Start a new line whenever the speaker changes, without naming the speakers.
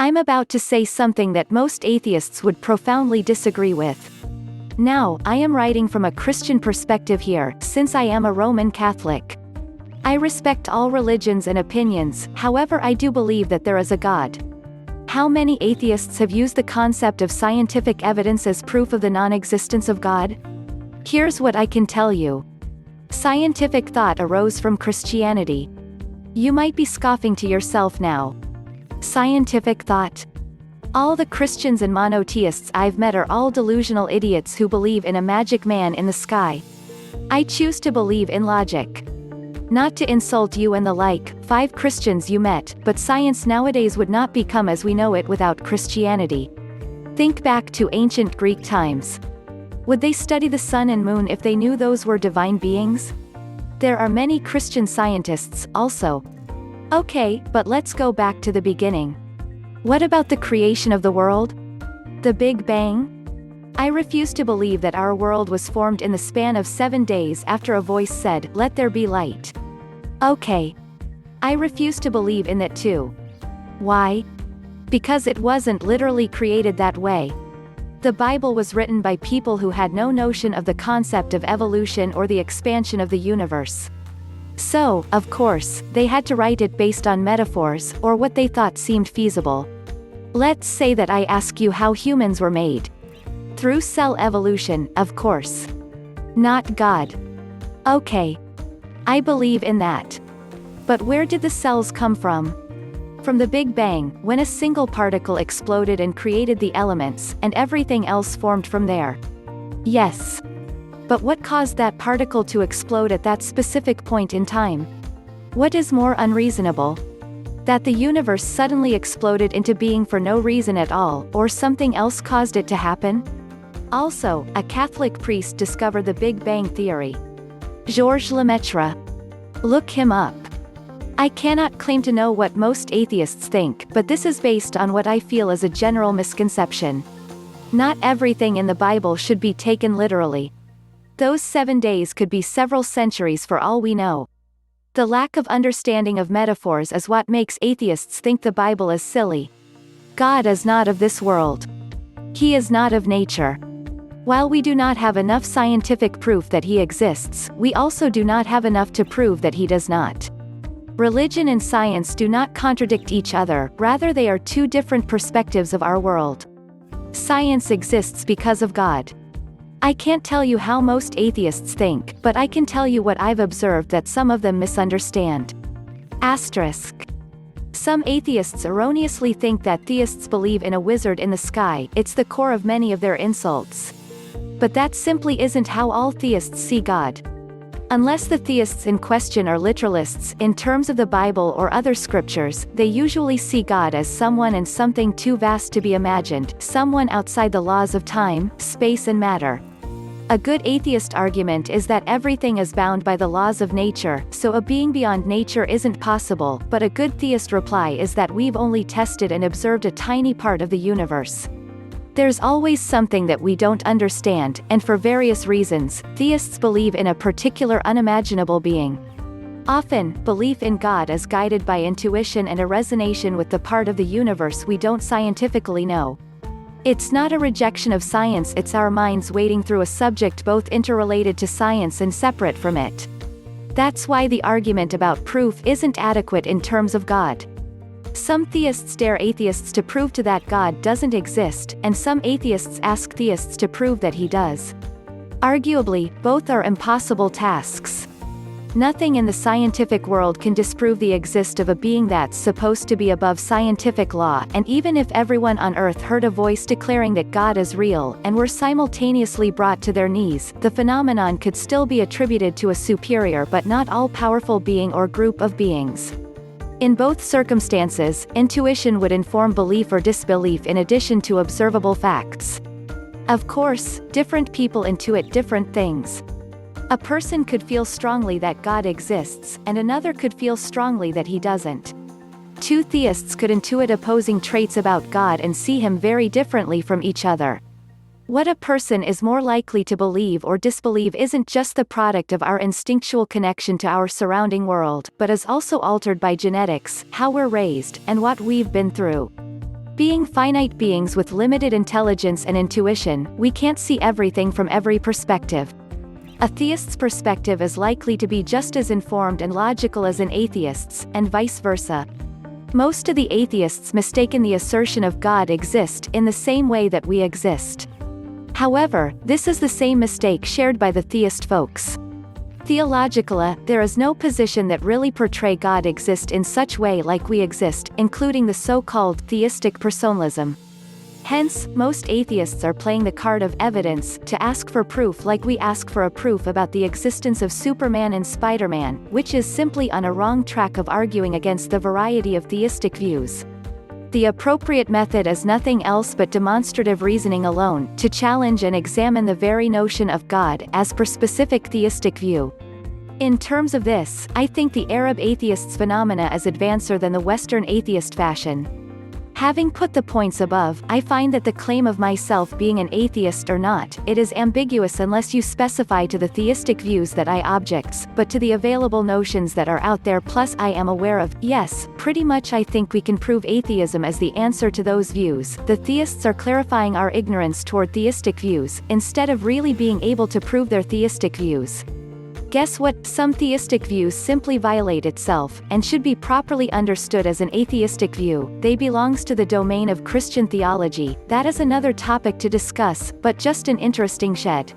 I'm about to say something that most atheists would profoundly disagree with. Now, I am writing from a Christian perspective here, since I am a Roman Catholic. I respect all religions and opinions, however I do believe that there is a God. How many atheists have used the concept of scientific evidence as proof of the non-existence of God? Here's what I can tell you. Scientific thought arose from Christianity. You might be scoffing to yourself now. Scientific thought? All the Christians and monotheists I've met are all delusional idiots who believe in a magic man in the sky. I choose to believe in logic. Not to insult you and the like, 5 Christians you met, but science nowadays would not become as we know it without Christianity. Think back to ancient Greek times. Would they study the sun and moon if they knew those were divine beings? There are many Christian scientists, also. Okay, but let's go back to the beginning. What about the creation of the world? The Big Bang? I refuse to believe that our world was formed in the span of 7 days after a voice said, "Let there be light." Okay. I refuse to believe in that too. Why? Because it wasn't literally created that way. The Bible was written by people who had no notion of the concept of evolution or the expansion of the universe. So, of course, they had to write it based on metaphors, or what they thought seemed feasible. Let's say that I ask you how humans were made. Through cell evolution, of course. Not God. Okay. I believe in that. But where did the cells come from? From the Big Bang, when a single particle exploded and created the elements, and everything else formed from there. Yes. But what caused that particle to explode at that specific point in time? What is more unreasonable? That the universe suddenly exploded into being for no reason at all, or something else caused it to happen? Also, a Catholic priest discovered the Big Bang theory. Georges Lemaitre. Look him up. I cannot claim to know what most atheists think, but this is based on what I feel is a general misconception. Not everything in the Bible should be taken literally. Those 7 days could be several centuries for all we know. The lack of understanding of metaphors is what makes atheists think the Bible is silly. God is not of this world. He is not of nature. While we do not have enough scientific proof that he exists, we also do not have enough to prove that he does not. Religion and science do not contradict each other, rather they are two different perspectives of our world. Science exists because of God. I can't tell you how most atheists think, but I can tell you what I've observed that some of them misunderstand. Asterisk. Some atheists erroneously think that theists believe in a wizard in the sky, it's the core of many of their insults. But that simply isn't how all theists see God. Unless the theists in question are literalists, in terms of the Bible or other scriptures, they usually see God as someone and something too vast to be imagined, someone outside the laws of time, space and matter. A good atheist argument is that everything is bound by the laws of nature, so a being beyond nature isn't possible, but a good theist reply is that we've only tested and observed a tiny part of the universe. There's always something that we don't understand, and for various reasons, theists believe in a particular unimaginable being. Often, belief in God is guided by intuition and a resonation with the part of the universe we don't scientifically know. It's not a rejection of science, it's our minds wading through a subject both interrelated to science and separate from it. That's why the argument about proof isn't adequate in terms of God. Some theists dare atheists to prove to that God doesn't exist, and some atheists ask theists to prove that he does. Arguably, both are impossible tasks. Nothing in the scientific world can disprove the existence of a being that's supposed to be above scientific law, and even if everyone on Earth heard a voice declaring that God is real, and were simultaneously brought to their knees, the phenomenon could still be attributed to a superior but not all-powerful being or group of beings. In both circumstances, intuition would inform belief or disbelief in addition to observable facts. Of course, different people intuit different things. A person could feel strongly that God exists, and another could feel strongly that he doesn't. Two theists could intuit opposing traits about God and see him very differently from each other. What a person is more likely to believe or disbelieve isn't just the product of our instinctual connection to our surrounding world, but is also altered by genetics, how we're raised, and what we've been through. Being finite beings with limited intelligence and intuition, we can't see everything from every perspective. A theist's perspective is likely to be just as informed and logical as an atheist's, and vice versa. Most of the atheists mistaken the assertion of God exist in the same way that we exist. However, this is the same mistake shared by the theist folks. Theologically, there is no position that really portray God exist in such way like we exist, including the so-called theistic personalism. Hence, most atheists are playing the card of evidence to ask for proof like we ask for a proof about the existence of Superman and Spider-Man, which is simply on a wrong track of arguing against the variety of theistic views. The appropriate method is nothing else but demonstrative reasoning alone, to challenge and examine the very notion of God as per specific theistic view. In terms of this, I think the Arab atheist's phenomena is advancer than the Western atheist fashion. Having put the points above, I find that the claim of myself being an atheist or not, it is ambiguous unless you specify to the theistic views that I objects, but to the available notions that are out there plus I am aware of, yes, pretty much I think we can prove atheism as the answer to those views. The theists are clarifying our ignorance toward theistic views, instead of really being able to prove their theistic views. Guess what? Some theistic views simply violate itself, and should be properly understood as an atheistic view. They belongs to the domain of Christian theology. That is another topic to discuss, but just an interesting shed.